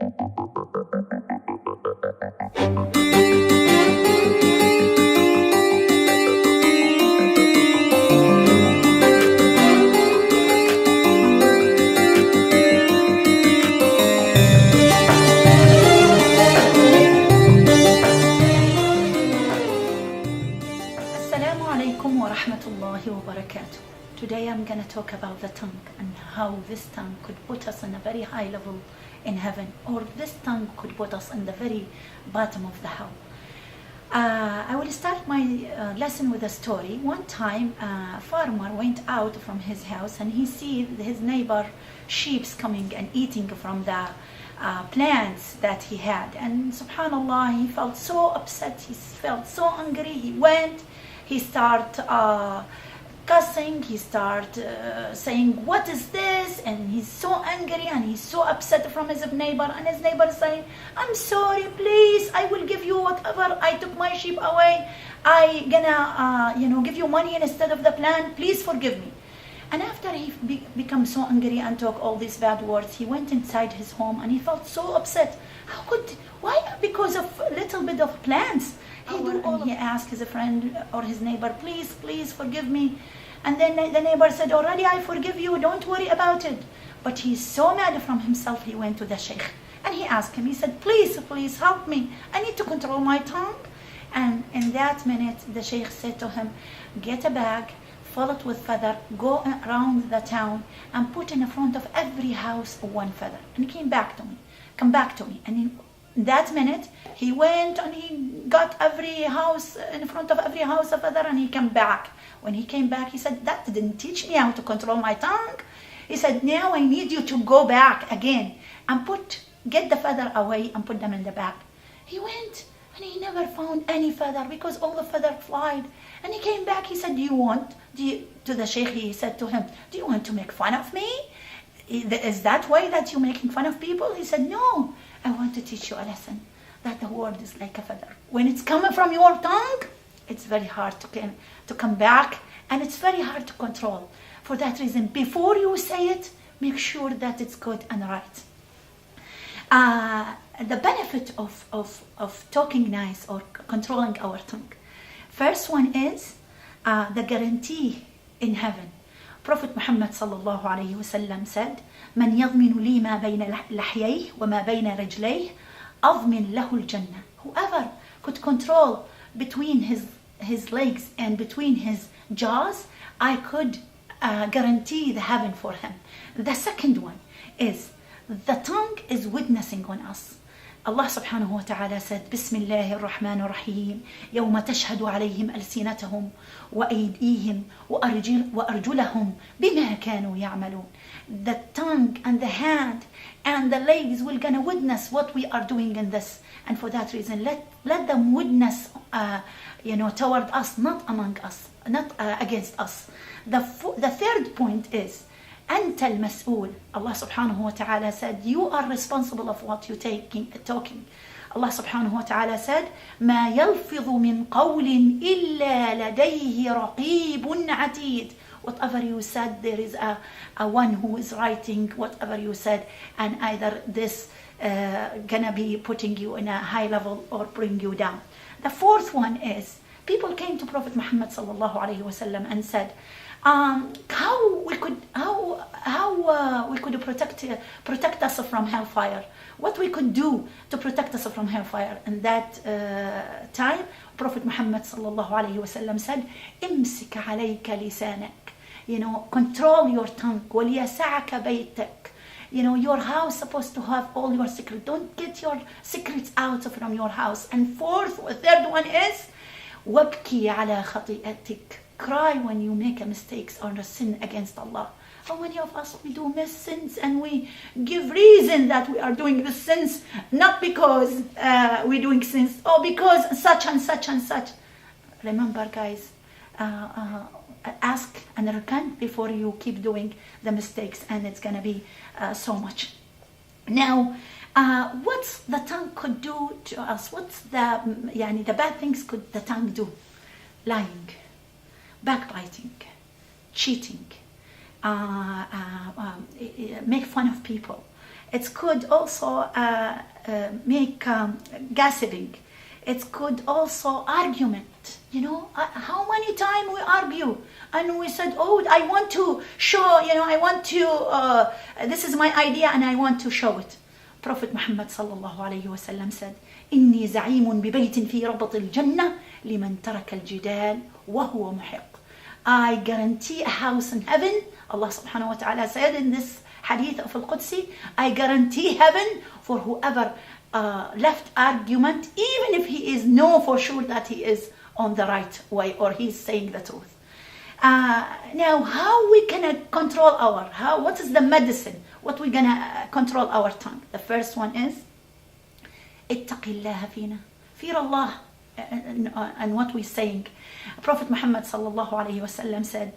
Assalamu alaikum wa rahmatullahi wa barakatuh. Today I'm going to talk about the tongue and how this tongue could put us on a very high level in heaven, or this tongue could put us in the very bottom of the hell. I will start my lesson with a story. One time a farmer went out from his house and he see his neighbor sheeps coming and eating from the plants that he had, and subhanallah, he felt so upset, he felt so angry. He went, he started cussing, he started saying, what is this? And he's so angry and he's so upset from his neighbor, and his neighbor saying, I'm sorry, please, I will give you whatever, I took my sheep away, I gonna give you money instead of the plant, please forgive me. And after he became so angry and talk all these bad words, he went inside his home and he felt so upset. Why? Because of a little bit of plants. He asked his friend or his neighbor, please forgive me. And then the neighbor said, already I forgive you, don't worry about it. But he's so mad from himself, he went to the sheikh and he asked him, he said, please help me, I need to control my tongue. And in that minute, the sheikh said to him, get a bag, fill it with feather, go around the town and put in front of every house one feather. And he come back to me. And in that minute, he went and he got every house, in front of every house a feather, and he came back. When he came back, he said, that didn't teach me how to control my tongue. He said, now I need you to go back again and get the feather away and put them in the bag. He went and he never found any feather because all the feather flied. And he came back, he said, to the sheikh, he said to him, do you want to make fun of me? Is that way that you're making fun of people? He said, no, I want to teach you a lesson, that the word is like a feather. When it's coming from your tongue, it's very hard to come back, and it's very hard to control. For that reason, before you say it, make sure that it's good and right. The benefit of talking nice or controlling our tongue. First one is the guarantee in heaven. Prophet Muhammad sallallahu alayhi wasallam said, "Man yadminu li ma bayna lahyayhi wa ma bayna rajlayhi, admin lahu al-jannah." Whoever could control between his legs and between his jaws, I could guarantee the heaven for him. The second one is the tongue is witnessing on us. Allah subhanahu wa ta'ala said, Bismillahir Rahmanir Rahim, يوم تشهد عليهم ألسنتهم وأيديهم وأرجلهم بما كانوا يعملون. The tongue and the hand and the legs will gonna witness what we are doing in this. And for that reason, let them witness toward us, not among us, not against us. The third point is, أنت المسؤول. Allah subhanahu wa ta'ala said, you are responsible of what you're talking. Allah subhanahu wa ta'ala said, ما يلفظ من قول إلا لديه رقيب عتيد. Whatever you said, there is a one who is writing whatever you said, and either this gonna be putting you in a high level or bring you down. The fourth one is, people came to Prophet Muhammad sallallahu alayhi wasallam and said, how we could protect us from hellfire, what we could do to protect us from hellfire. And that time Prophet Muhammad sallallahu alayhi wasallam said, امسك عليك لسانك, control your tongue, وليسعك بيتك. Your house supposed to have all your secrets. Don't get your secrets out from your house. And third one is, وابكي على خطيئتك. Cry when you make a mistake or a sin against Allah. How many of us, we do miss sins and we give reason that we are doing the sins, not because we're doing sins or because such and such and such. Remember, guys, ask and repent before you keep doing the mistakes, and it's gonna be so much. Now, what's the tongue could do to us? What's the bad things could the tongue do? Lying, backbiting, cheating, make fun of people, It could also make gossiping. It could also argument. You know, how many times we argue and we said, oh, I want to show, you know, I want to, this is my idea and I want to show it. Prophet Muhammad sallallahu alayhi wa sallam said, إني زعيم ببيت في ربط الجنة لمن ترك الجدال وهو محق. I guarantee a house in heaven. Allah subhanahu wa ta'ala said in this hadith of Al-Qudsi, I guarantee heaven for whoever left argument, even if he is know for sure that he is on the right way or he's saying the truth. Now, how we can control what is the medicine? What we gonna control our tongue? The first one is اتق الله فينا. Fear Allah and what we're saying. Prophet Muhammad sallallahu alayhi wa sallam said,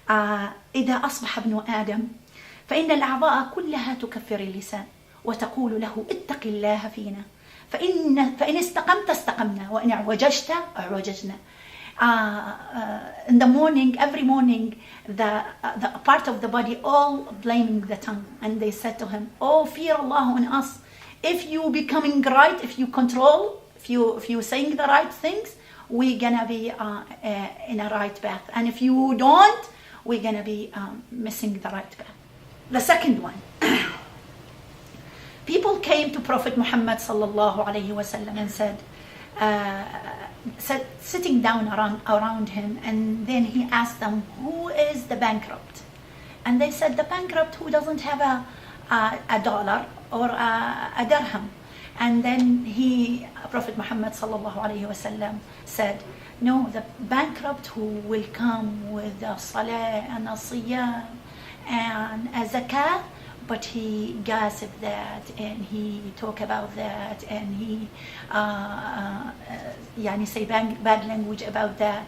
إذا أصبح ابن آدم فإن الأعضاء كلها تكفر اللسان وتقول له اتق الله فينا فإن استقمت استقمنا وإن اعوججت اعوججنا. In the morning, every morning, the part of the body all blaming the tongue, and they said to him, oh, fear Allah on us. If you becoming right, if you control, if you saying the right things, we're gonna be in a right path, and if you don't, we're gonna be missing the right path. The second one, people came to Prophet Muhammad sallallahu alayhi wa sallam and said, sitting down around him, and then he asked them, who is the bankrupt? And they said, the bankrupt who doesn't have a dollar or a dirham. And then Prophet Muhammad sallallahu alayhi wa sallam said, no, the bankrupt who will come with a salah and a siyam and a zakah, but he gossip that and he talk about that and he say bad language about that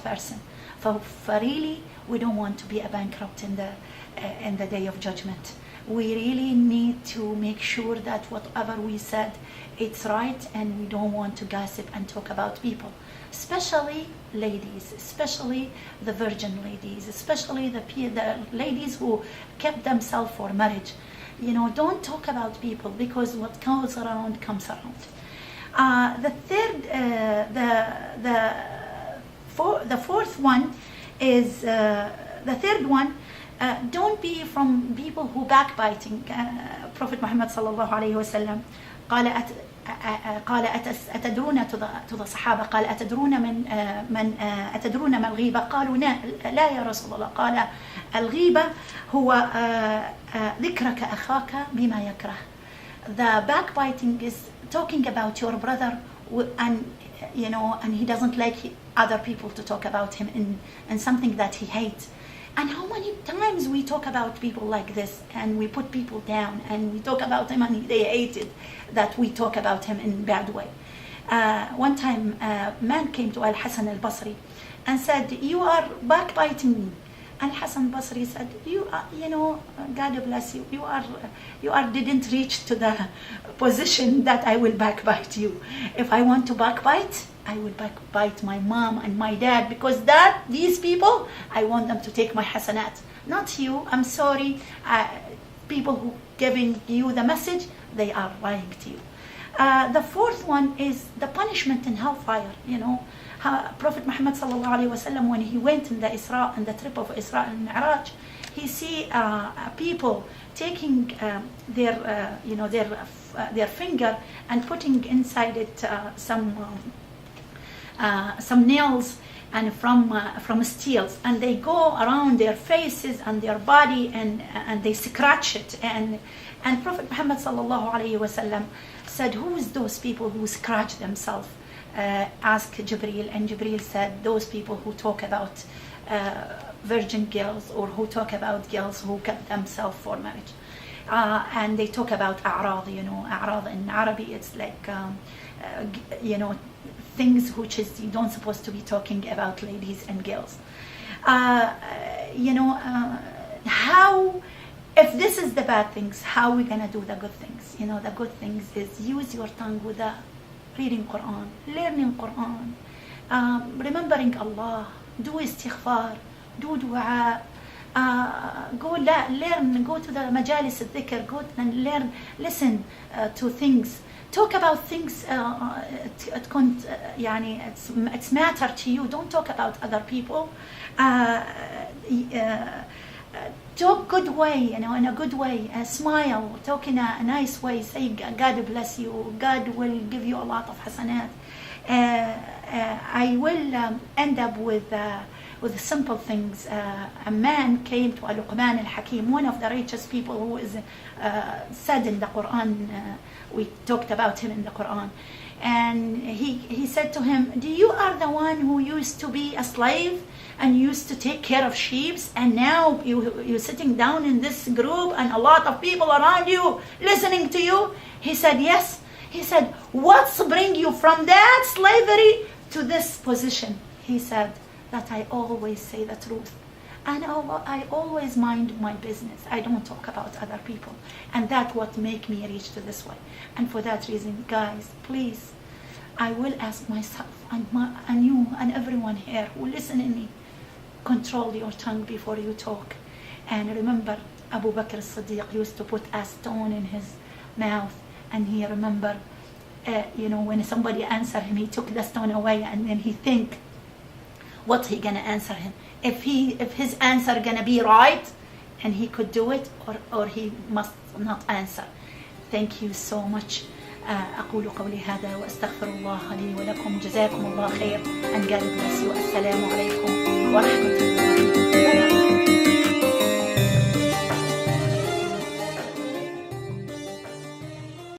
person. For really, we don't want to be a bankrupt in the day of judgment. We really need to make sure that whatever we said, it's right, and we don't want to gossip and talk about people, especially ladies, especially the virgin ladies, especially the ladies who kept themselves for marriage. You know, don't talk about people, because what goes around comes around. The fourth one is the third one. Don't be from people who backbiting. Prophet Muhammad sallallahu alayhi wa sallam قال أتدرون to the Sahaba قال أتدرون ما الغيبة قالوا لا يا رسول الله قال الغيبة هو ذكرك أخاك بما يكره. The backbiting is talking about your brother, and he doesn't like other people to talk about him in something that he hates. And how many times we talk about people like this, and we put people down, and we talk about him, and they hated that we talk about him in a bad way. One time, a man came to Al-Hasan al-Basri and said, you are backbiting me. Al-Hasan al-Basri said, God bless you. You didn't reach to the position that I will backbite you. If I want to backbite, I will backbite my mom and my dad, because these people, I want them to take my hasanat, not you. I'm sorry. People who giving you the message, they are lying to you. The fourth one is the punishment in hellfire. Prophet Muhammad sallallahu alaihi wasallam, when he went in the trip of Isra and Mi'raj, he see people taking their finger and putting inside it some nails and from steels, and they go around their faces and their body and they scratch it, and Prophet Muhammad sallallahu alaihi wasallam said, who is those people who scratch themselves? Asked Jibreel, and Jibreel said, those people who talk about virgin girls, or who talk about girls who kept themselves for marriage, and they talk about a'rad. A'rad in Arabic, it's like things which is you don't supposed to be talking about ladies and girls. How, if this is the bad things, how are we gonna do the good things? The good things is use your tongue with reading Quran, learning Quran, remembering Allah, do istighfar, do dua, go learn, go to the majalis al-dhikr, go and learn, listen to things, talk about things it's matter to you. Don't talk about other people. Talk good way, in a good way, smile, talk in a nice way, say God bless you, God will give you a lot of hasanat. I will end up with simple things. A man came to Luqman al-Hakim, one of the richest people who is said in the Quran. We talked about him in the Quran. And he said to him, you are the one who used to be a slave and used to take care of sheep, and now you're sitting down in this group and a lot of people around you listening to you? He said, yes. He said, what's bring you from that slavery to this position? He said, that I always say the truth. And I always mind my business. I don't talk about other people. And that's what make me reach to this way. And for that reason, guys, please, I will ask myself and you and everyone here who listen to me, control your tongue before you talk. And remember, Abu Bakr as-Siddiq used to put a stone in his mouth, and he remember, when somebody answered him, he took the stone away, and then he think, what he gonna answer him? If his answer gonna be right, and he could do it, or he must not answer. Thank you so much. أقول قولي هذا وأستغفر الله لي ولكم. جزاكم الله خير. And God bless you. السلام عليكم ورحمة الله وبركاته.